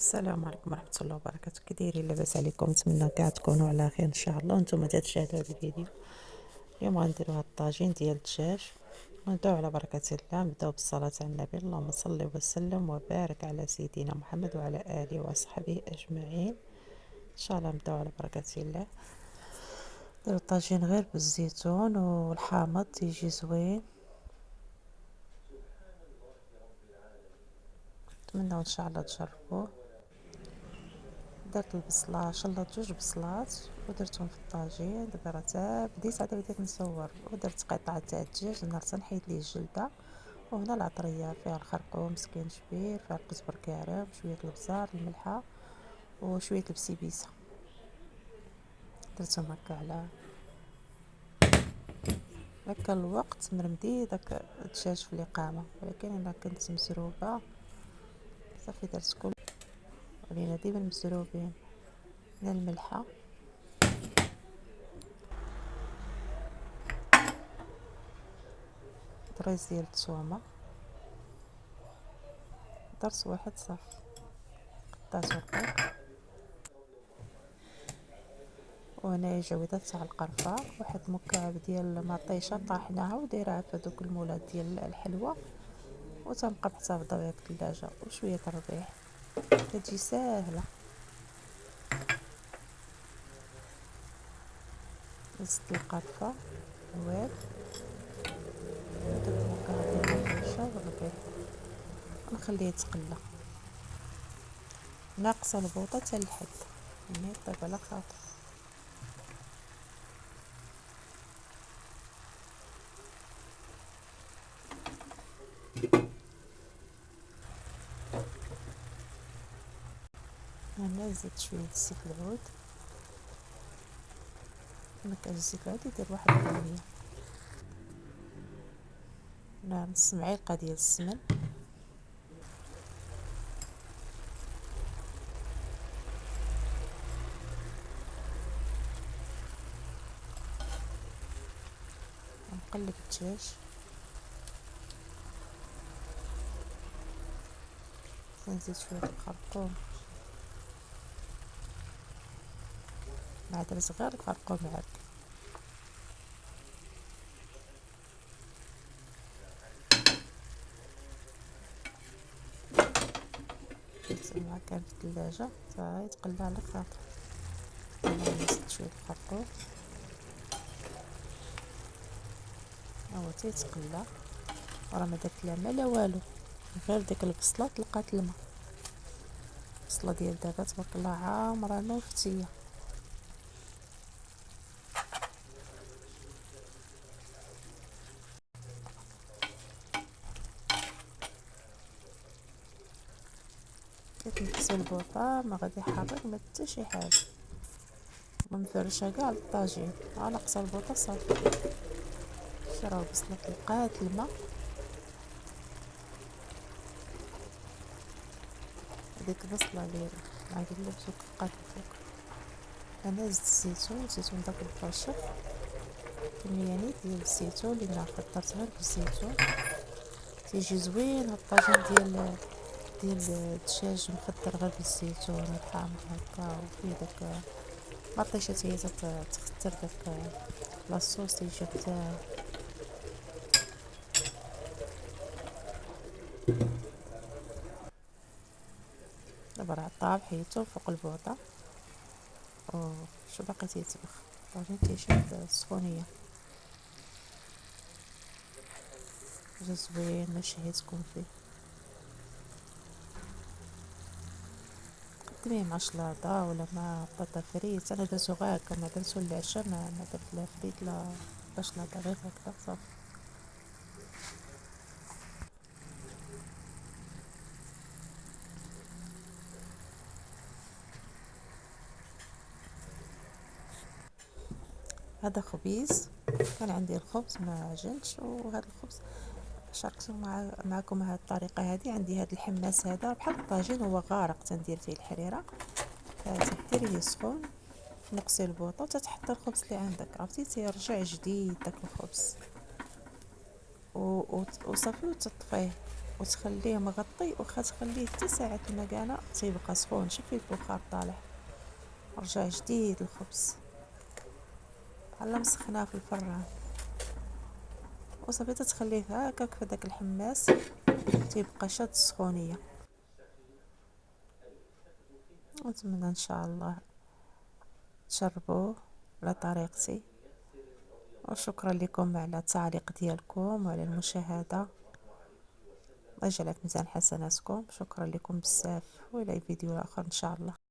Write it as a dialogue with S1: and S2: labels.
S1: السلام عليكم ورحمة الله وبركاته. كي دايرين؟ لاباس عليكم؟ نتمنى كاع تكونوا على خير ان شاء الله. نتوما تشاهدوا هذا الفيديو. اليوم غنديروا هاد الطاجين ديال الدجاج، ونبداو على بركة الله. نبداو بالصلاة على النبي. اللهم صل وسلم وبارك على سيدنا محمد وعلى آله وصحبه أجمعين. ان شاء الله نبداو على بركة الله. نديروا الطاجين غير بالزيتون والحامض يجي زوين. نتمنى ان شاء الله تجربوه. درت البصله، شلطت 2 بصلات ودرتهم في الطاجين. دابا راه بديت نصور، ودرت قطعه تاع الدجاج نهار نحيد ليه الجلده. وهنا العطريه فيها الخرقوم، سكينجبير، فيها القزبر كارم، شويه البزار، الملحه وشويه البسيبيسه. درتهم هكا على هكا الوقت مرمدي داك الدجاج في الاقامه، ولكن انا كنت مسروبه صافي درت كل ولينا ديما مسروبين من الملحه. طريز ديال الثومه، درت واحد صافي، قطعته رقيق. وهنايا جويدات تاع القرفه، واحد مكعب ديال مطيشه طاحناها ودايرها في دوك المولات ديال الحلوه، وتنبقى محتفظه بها في الثلاجه، وشويه الربيع. كتجي ساهله. زدت القرفه، الواد، وداك المكعب ديال المطيشه والربيع، ونخليه يتقلى ناقصه البوطه حتى الحد، يعني طيب على خاطر. هنا زدت شويه الزيت العود. مكان الزيت العود يدير 1%. هنا نص معلقه ديال السمن، نقلب الدجاج. نزيد شويه الخرقوم، معدن صغير، الخرقوم عاد. تسمع كان في الثلاجة يتقلى على خاطر. انا نزيد شويه الخرقوم، هو تيتقلى، وراه ما درت لا ما لا والو، غير ديك البصله طلقات الماء. البصله ديال دابا تبارك الله عامره نوفتيه. كتنقص البوطه، ما غادي يحرك ما حتى شي حاجه، ومفرشه كاع الطاجين، ناقصه البوطه صافي. راه البصله طلقات الماء. هذيك البصله اللي ما قلبت وطلقات الفوق. انا زدت الزيتون داك الباشر، كمية ديال الزيتون اللي كثرت غير بالزيتون. تيجي زوين هاد الطاجين ديال الدجاج مخدر غير بالزيتون والحامض هكا، وفيه داك مطيشه هي تخدر داك لاصوص تيجي بزاف. دابا راه طاب، حيدته فوق البوطه. شو باقي تيطبخ؟ الطاجين تيشد السخونيه. جا زوين ما شهيتكم فيه. قدميه مع شلاضه ولا مع بطاطا فريت. انا درتو غير هكا، ما درتو للعشاء، ما درت لا فريت لا شلاضه، غير هكا صافي. هذا خبيز، كان عندي الخبز ما عجنش، وهذا الخبز شاركته معكم هذه الطريقه. هذه عندي هذا الحماس هذا بحال الطاجين، هو غارق، تندير فيه الحريره، تديريه سخون، نقصي البوطه وتتحط الخبز اللي عندك، عرفتي تيرجع جديد داك الخبز. وصافي وتطفيه. وتخليه مغطي، واخا تخليه حتى ساعة المكانة تيبقى سخون. شوفي البخار طالع، رجع جديد الخبز بحال مسخناه في الفران. وصافي تتخليه هكاك في داك الحماس تيبقى شاد السخونيه. نتمنى ان شاء الله تجربوه على طريقتي، وشكرا لكم على التعليق ديالكم وعلى المشاهده. الله يجعلها في ميزان حسناتكم. شكرا لكم بزاف، والى فيديو اخر ان شاء الله.